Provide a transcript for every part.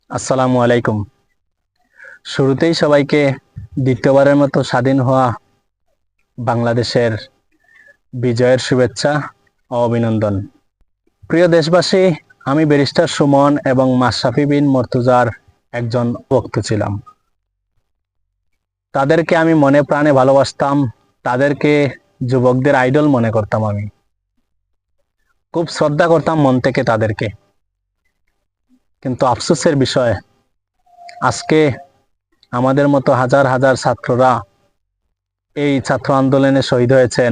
আসসালামু আলাইকুম। শুরুতেই সবাইকে দ্বিতীয়বারের মতো স্বাধীন হওয়া বাংলাদেশের বিজয়ের শুভেচ্ছা ও অভিনন্দন। প্রিয় দেশবাসী, আমি ব্যারিস্টার সুমন এবং মাশরাফি বিন মর্তুজার একজন ভক্ত ছিলাম। তাদেরকে আমি মনে প্রাণে ভালোবাসতাম, তাদেরকে যুবকদের আইডল মনে করতাম। আমি খুব শ্রদ্ধা করতাম মন থেকে তাদেরকে। কিন্তু আফসোসের বিষয়, আজকে আমাদের মতো হাজার হাজার ছাত্ররা এই ছাত্র আন্দোলনে শহীদ হয়েছেন।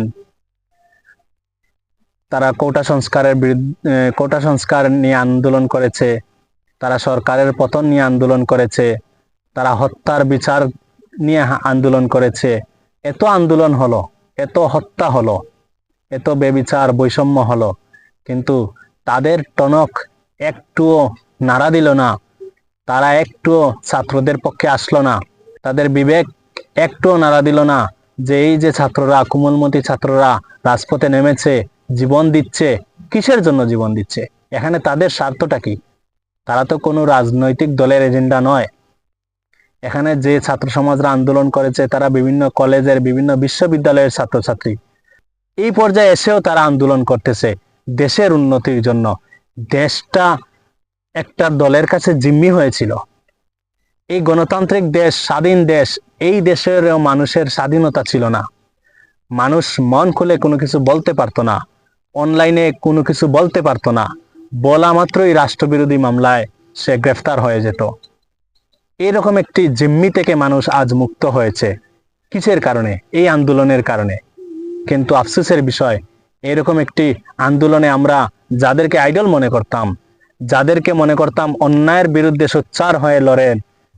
তারা কোটা সংস্কার নিয়ে আন্দোলন করেছে, তারা সরকারের পতন নিয়ে আন্দোলন করেছে, তারা হত্যার বিচার নিয়ে আন্দোলন করেছে। এত আন্দোলন হলো, এত হত্যা হলো, এত বেবিচার বৈষম্য হলো, কিন্তু তাদের টনক একটুও নাড়া দিল না। তারা একটুও ছাত্রদের পক্ষে আসলো না, তাদের বিবেক একটুও নাড়া দিল না যে এই যে ছাত্ররা, কোমলমতি ছাত্ররা রাজপথে নেমেছে, জীবন দিচ্ছে, কিসের জন্য জীবন দিচ্ছে? এখানে তাদের স্বার্থটা কি? তারা তো কোনো রাজনৈতিক দলের এজেন্ডা নয়। এখানে যে ছাত্র সমাজরা আন্দোলন করেছে তারা বিভিন্ন কলেজের, বিভিন্ন বিশ্ববিদ্যালয়ের ছাত্রছাত্রী। এই পর্যায়ে এসেও তারা আন্দোলন করতেছে দেশের উন্নতির জন্য। দেশটা একটা দলের কাছে জিম্মি হয়েছিল। এই গণতান্ত্রিক দেশ, স্বাধীন দেশ, এই দেশের মানুষের স্বাধীনতা ছিল না। মানুষ মন খুলে কোনো কিছু বলতে পারতো না, অনলাইনে কোনো কিছু বলতে পারতো না। বলা মাত্রই রাষ্ট্রবিরোধী মামলায় সে গ্রেফতার হয়ে যেত। এরকম একটি জিম্মি থেকে মানুষ আজ মুক্ত হয়েছে। কিসের কারণে? এই আন্দোলনের কারণে। কিন্তু আফসোসের বিষয়, এরকম একটি আন্দোলনে আমরা যাদেরকে আইডল মনে করতাম, যাদেরকে মনে করতাম অন্যায়ের বিরুদ্ধে সোচ্চার হয়ে লড়েন,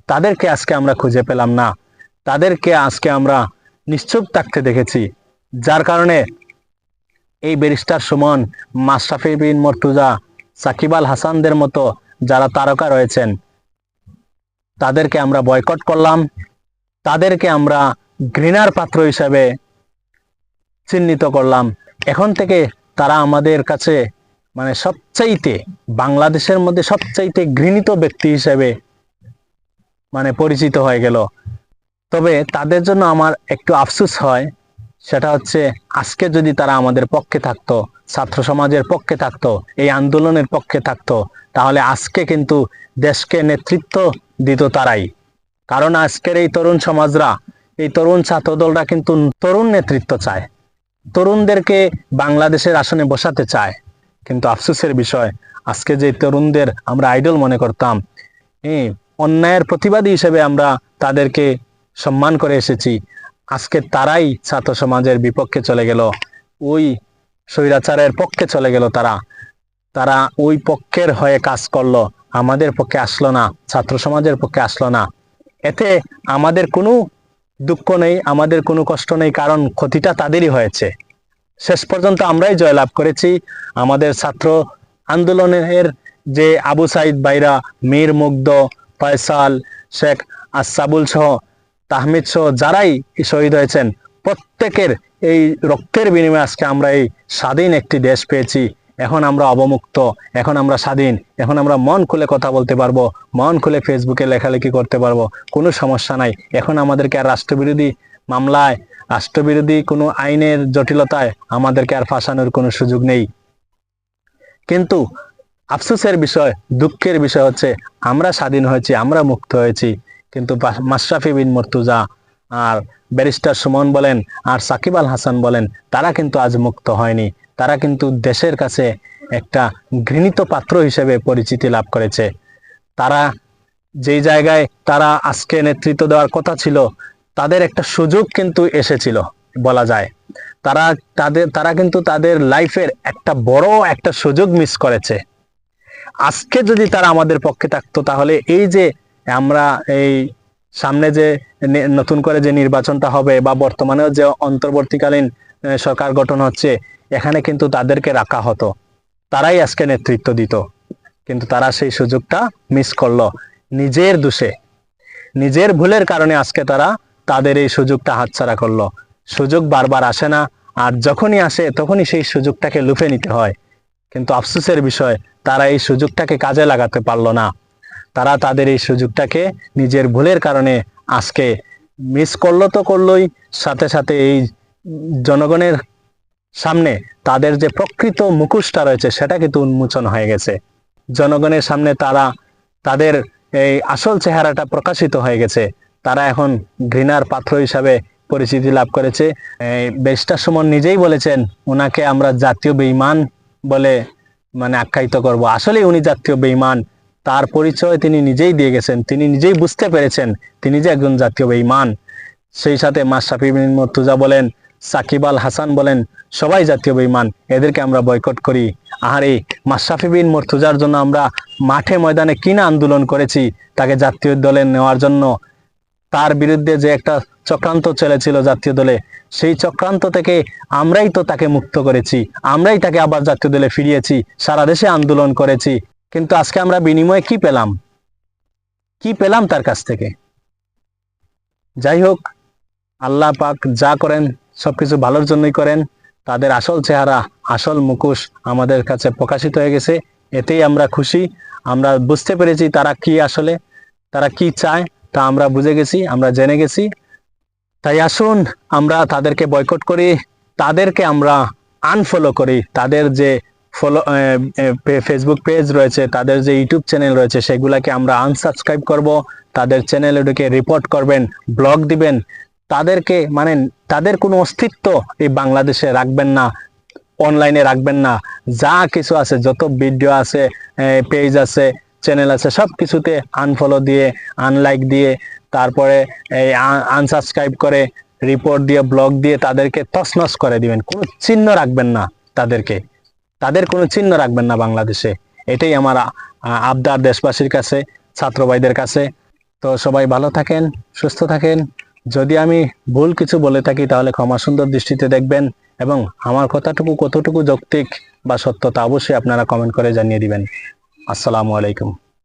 তাদেরকে আজকে আমরা খুঁজে পেলাম না। তাদেরকে আজকে আমরা নিশ্চুপ থাকতে দেখেছি। যার কারণে এই ব্যারিস্টার সুমন, মাশরাফি বিন মর্তুজা, সাকিব আল হাসানদের মতো যারা তারকা রয়েছেন, তাদেরকে আমরা বয়কট করলাম। তাদেরকে আমরা ঘৃণার পাত্র হিসেবে চিহ্নিত করলাম। এখন থেকে তারা আমাদের কাছে সবচাইতে, বাংলাদেশের মধ্যে সবচাইতে ঘৃণিত ব্যক্তি হিসেবে পরিচিত হয়ে গেল। তবে তাদের জন্য আমার একটু আফসোস হয়, সেটা হচ্ছে আজকে যদি তারা আমাদের পক্ষে থাকতো, ছাত্র সমাজের পক্ষে থাকতো, এই আন্দোলনের পক্ষে থাকতো, তাহলে আজকে কিন্তু দেশকে নেতৃত্ব দিত তারাই। কারণ আজকের এই তরুণ সমাজরা, এই তরুণ ছাত্রদলরা কিন্তু তরুণ নেতৃত্ব চায়, তরুণদেরকে বাংলাদেশের আসনে বসাতে চায়। কিন্তু আফসোসের বিষয়, আজকে যে তরুণদের আমরা আইডল মনে করতাম, অন্যায়ের প্রতিবাদী হিসেবে আমরা তাদেরকে সম্মান করে এসেছি, আজকে তারাই ছাত্র সমাজের বিপক্ষে চলে গেল, ওই স্বৈরাচারের পক্ষে চলে গেল। তারা ওই পক্ষের হয়ে কাজ করলো, আমাদের পক্ষে আসলো না, ছাত্র সমাজের পক্ষে আসলো না। এতে আমাদের কোনো দুঃখ নেই, আমাদের কোনো কষ্ট নেই, কারণ ক্ষতিটা তাদেরই হয়েছে। শেষ পর্যন্ত আমরাই জয়লাভ করেছি। আমাদের ছাত্র আন্দোলনের যে আবু সাইদ ভাইরা, মীর মুগ্ধ, ফয়সাল, শেখ আসাবুল সহ, তাহমিদ সহ যারাই শহীদ হয়েছেন, প্রত্যেকের এই রক্তের বিনিময়ে আজকে আমরা এই স্বাধীন একটি দেশ পেয়েছি। এখন আমরা অবমুক্ত, এখন আমরা স্বাধীন, এখন আমরা মন খুলে কথা বলতে পারবো, মন খুলে ফেসবুকে লেখালেখি করতে পারবো, কোনো সমস্যা নাই। এখন আমাদেরকে আর রাষ্ট্রবিরোধী মামলায়, রাষ্ট্রবিরোধী কোনো আইনের জটিলতায় আমাদেরকে আর ফাঁসানোর কোনো সুযোগ নেই। কিন্তু আফসোসের বিষয়, দুঃখের বিষয় হচ্ছে, আমরা স্বাধীন হয়েছি, আমরা মুক্ত হয়েছি, কিন্তু মাশরাফি বিন মর্তুজা আর ব্যারিস্টার সুমন বলেন আর সাকিব আল হাসান বলেন, তারা কিন্তু আজ মুক্ত হয়নি। তারা কিন্তু দেশের কাছে একটা ঘৃণিত পাত্র হিসেবে পরিচিতি লাভ করেছে। তারা যেই জায়গায় তারা আজকে নেতৃত্ব দেওয়ার কথা ছিল, তাদের একটা সুযোগ কিন্তু এসেছিল বলা যায়। তারা কিন্তু তাদের লাইফের একটা বড় একটা সুযোগ মিস করেছে। আজকে যদি তারা আমাদের পক্ষে থাকতো, তাহলে এই যে আমরা এই সামনে যে নতুন করে যে নির্বাচনটা হবে, বা বর্তমানেও যে অন্তর্বর্তীকালীন সরকার গঠন হচ্ছে, এখানে কিন্তু তাদেরকে রাখা হতো, তারাই আজকে নেতৃত্ব দিত। কিন্তু তারা সেই সুযোগটা মিস করলো নিজের দোষে, নিজের ভুলের কারণে আজকে তারা তাদের এই সুযোগটা হাতছাড়া করলো। সুযোগ বারবার আসে না, আর যখনই আসে তখনই সেই সুযোগটাকে লুফে নিতে হয়। কিন্তু আফসোসের বিষয়, তারা এই সুযোগটাকে কাজে লাগাতে পারলো না। তারা তাদের এই সুযোগটাকে নিজের ভুলের কারণে আজকে মিস করলো তো করলোই, সাথে সাথে এই জনগণের সামনে তাদের যে প্রকৃত মুখোশটা রয়েছে সেটা কিন্তু উন্মোচন হয়ে গেছে। জনগণের সামনে তারা তাদের এই আসল চেহারাটা প্রকাশিত হয়ে গেছে। তারা এখন ঘৃণার পাত্র হিসাবে পরিচিতি লাভ করেছে। ব্যারিস্টার সুমন নিজেই বলেছেন ওনাকে আমরা জাতীয় বেঈমান বলে আখ্যায়িত করব। আসলে উনি জাতীয় বেঈমান, তার পরিচয় তিনি নিজেই দিয়ে গেছেন। তিনি নিজেই বুঝতে পেরেছেন তিনি যে একজন জাতীয় বেঈমান। সেই সাথে মাশরাফি বিন মুর্তজা বলেন, সাকিব আল হাসান বলেন, সবাই জাতীয় বেঈমান, এদেরকে আমরা বয়কট করি। আর এই মাশরাফি বিন মুর্তজার জন্য আমরা মাঠে ময়দানে কিনা আন্দোলন করেছি তাকে জাতীয় দলে নেওয়ার জন্য। তার বিরুদ্ধে যে একটা চক্রান্ত চলেছিল জাতীয় দলে, সেই চক্রান্ত থেকে আমরাই তো তাকে মুক্ত করেছি, আমরাই তাকে আবার জাতীয় দলে ফিরিয়েছি, সারা দেশে আন্দোলন করেছি। কিন্তু আজকে আমরা বিনিময়ে কি পেলাম? কি পেলাম তার কাছ থেকে? যাই হোক, আল্লাহ পাক যা করেন সবকিছু ভালোর জন্যই করেন। তাদের আসল চেহারা, আসল মুখোশ আমাদের কাছে প্রকাশিত হয়ে গেছে, এতেই আমরা খুশি। আমরা বুঝতে পেরেছি তারা কি আসলে তারা কি চায়, তা আমরা বুঝে গেছি, আমরা জেনে গেছি। তাই আসুন আমরা তাদেরকে বয়কট করি, তাদেরকে আমরা আনফলো করি। তাদের যে ফেসবুক পেজ রয়েছে, তাদের যে ইউটিউব চ্যানেল রয়েছে, সেগুলাকে আমরা আনসাবস্ক্রাইব করব। তাদের চ্যানেলে ঢুকে রিপোর্ট করবেন, ব্লগ দিবেন। তাদেরকে তাদের কোনো অস্তিত্ব এই বাংলাদেশে রাখবেন না, অনলাইনে রাখবেন না। যা কিছু আছে, যত ভিডিও আছে, পেজ আছে, চ্যানেল আছে, সব কিছুতে আনফলো দিয়ে, আনলাইক দিয়ে, তারপরে এই আনসাবস্ক্রাইব করে, রিপোর্ট দিয়ে, ব্লগ দিয়ে তাদেরকে তছনছ করে দিবেন। কোনো চিহ্ন রাখবেন না তাদের কোনো চিহ্ন রাখবেন না বাংলাদেশে। এটাই আমার আবদার দেশবাসীর কাছে, ছাত্র ভাইদের কাছে। তো সবাই ভালো থাকেন, সুস্থ থাকেন। যদি আমি ভুল কিছু বলে থাকি তাহলে ক্ষমা সুন্দর দৃষ্টিতে দেখবেন, এবং আমার কথাটুকু কতটুকু যৌক্তিক বা সত্য তা অবশ্যই আপনারা কমেন্ট করে জানিয়ে দিবেন। আসসালামু আলাইকুম।